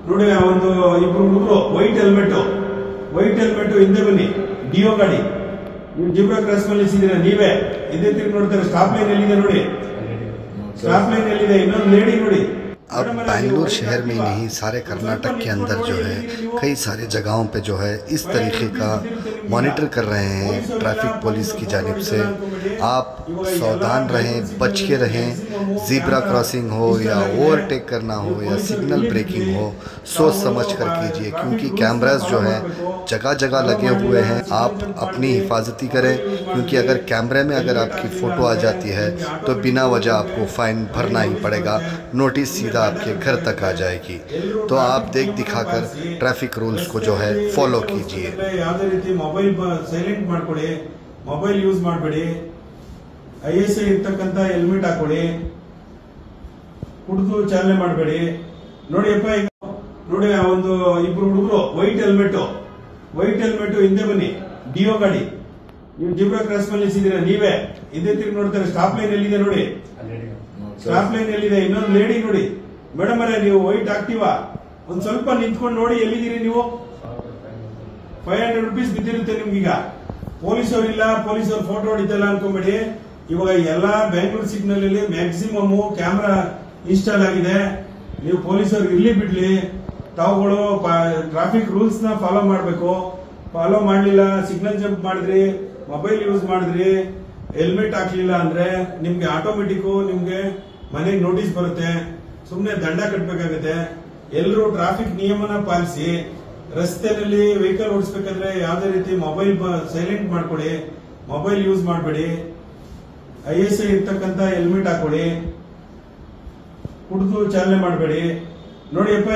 ನೋಡಿ ಒಂದು ಇಬ್ರು ಹುಡುಗರು ವೈಟ್ ಹೆಲ್ಮೆಟ್ ಹಿಂದೆ ಬನ್ನಿ ಡಿಯೋ ಗಾಡಿ ನೀವು ಜಿಬ್ರಾ ಕ್ರಾಸ್ ಮೇಲೆ ನಿಲ್ಸಿದ್ದೀರಾ ನೀವೇ ಹಿಂದೆ ತಿರುಗಿ ನೋಡ್ತಾರೆ ಸ್ಟಾಪ್ ಲೈನ್ ಎಲ್ಲಿದೆ ನೋಡಿ स्टाफ लाइन एलिदे ಇನ್ನೊಂದು ಲೇಡಿ ನೋಡಿ। अब बेंगलुरु शहर में ही नहीं सारे कर्नाटक के अंदर जो है कई सारे जगहों पे जो है इस तरीके का मॉनिटर कर रहे हैं ट्रैफिक पुलिस की जानिब से। आप सावधान रहें, बच के रहें। ज़ीब्रा क्रॉसिंग हो या ओवरटेक करना हो या सिग्नल ब्रेकिंग हो, सोच समझ कर कीजिए, क्योंकि कैमरास जो है जगह जगह लगे हुए हैं। आप अपनी हिफाजती करें, क्योंकि अगर कैमरे में अगर आपकी फ़ोटो आ जाती है तो बिना वजह आपको फ़ाइन भरना ही पड़ेगा, नोटिस सीधा आपके घर तक आ जाएगी। तो आप देख दिखाकर ट्रैफिक रूल्स को जो है फॉलो कीजिए। ಯಾವುದೇ ರೀತಿ ಮೊಬೈಲ್ ಸೈಲೆಂಟ್ ಮಾಡ್ಕೊಳ್ಳಿ, ಮೊಬೈಲ್ ಯೂಸ್ ಮಾಡಬೇಡಿ, ISI ಇರತಕ್ಕಂತ ಹೆಲ್ಮೆಟ್ ಹಾಕೊಳ್ಳಿ, ಕುಡಿದು ಚಾಲನೆ ಮಾಡಬೇಡಿ। ನೋಡಿಯಪ್ಪ ಈಗ ನೋಡಿ ಒಂದು ಇಬ್ರು ಹುಡುಗರು ವೈಟ್ ಹೆಲ್ಮೆಟ್ ಹಿಂದೆ ಬನ್ನಿ ಡಿಯೋ ಗಾಡಿ ನೀವು ಜಿಬ್ರಾ ಕ್ರಾಸ್ ಮೇಲೆ ನಿಲ್ಸಿದ್ದೀರಾ ನೀವೇ ಹಿಂದೆ ತಿರುಗಿ ನೋಡ್ತಾರೆ ಸ್ಟಾಪ್ ಲೈನ್ ಎಲ್ಲಿದೆ ನೋಡಿ ಸ್ಟಾಪ್ ಲೈನ್ ಎಲ್ಲಿದೆ ಇನ್ನೊಂದು ಲೇಡಿ ನೋಡಿ ಮೇಡಮ್ ಅವರೇ ನೀವು ವೈಟ್ ಆಗ್ತೀವಾ ಒಂದ್ ಸ್ವಲ್ಪ ನಿಂತ್ಕೊಂಡು ನೋಡಿ ಎಲ್ಲಿದ್ದೀರಿ ನೀವು 500 ರೂಪೀಸ್ ಬಿದ್ದಿರುತ್ತೆ ನಿಮ್ಗೀಗ ಪೊಲೀಸವ್ರು ಇಲ್ಲ ಪೊಲೀಸವ್ರು ಫೋಟೋ ಹೊಡಿತಲ್ಲ ಅನ್ಕೊಂಬೇಡಿ ಇವಾಗ ಎಲ್ಲಾ ಬೆಂಗಳೂರು ಸಿಗ್ನಲ್ ಅಲ್ಲಿ ಮ್ಯಾಕ್ಸಿಮಮ್ ಕ್ಯಾಮೆರಾ ಇನ್ಸ್ಟಾಲ್ ಆಗಿದೆ ನೀವು ಪೊಲೀಸರು ಇರ್ಲಿ ಬಿಡ್ಲಿ ತಾವುಗಳು ಟ್ರಾಫಿಕ್ ರೂಲ್ಸ್ ನ ಫಾಲೋ ಮಾಡಬೇಕು ಫಾಲೋ ಮಾಡಲಿಲ್ಲ ಸಿಗ್ನಲ್ ಜಂಪ್ ಮಾಡಿದ್ರಿ ಮೊಬೈಲ್ ಯೂಸ್ ಮಾಡಿದ್ರಿ ಹೆಲ್ಮೆಟ್ ಹಾಕ್ಲಿಲ್ಲ ಅಂದ್ರೆ ನಿಮ್ಗೆ ಆಟೋಮೆಟಿಕ್ ನಿಮ್ಗೆ ಮನೆಗೆ ನೋಟಿಸ್ ಬರುತ್ತೆ ಸುಮ್ನೆ ದಂಡ ಕಟ್ಟಬೇಕಾಗುತ್ತೆ ಎಲ್ಲರೂ ಟ್ರಾಫಿಕ್ ನಿಯಮನ ಪಾಲಿಸಿ ರಸ್ತೆಯಲ್ಲಿ ವೆಹಿಕಲ್ ಓಡಿಸಬೇಕಾದ್ರೆ ಯಾವುದೇ ರೀತಿ ಮೊಬೈಲ್ ಸೈಲೆಂಟ್ ಮಾಡ್ಕೊಳ್ಳಿ ಮೊಬೈಲ್ ಯೂಸ್ ಮಾಡಬೇಡಿ ISI ಇರತಕ್ಕಂತ ಹೆಲ್ಮೆಟ್ ಹಾಕೊಳ್ಳಿ ಕುಡಿದು ಚಾಲನೆ ಮಾಡಬೇಡಿ ನೋಡಿಯಪ್ಪ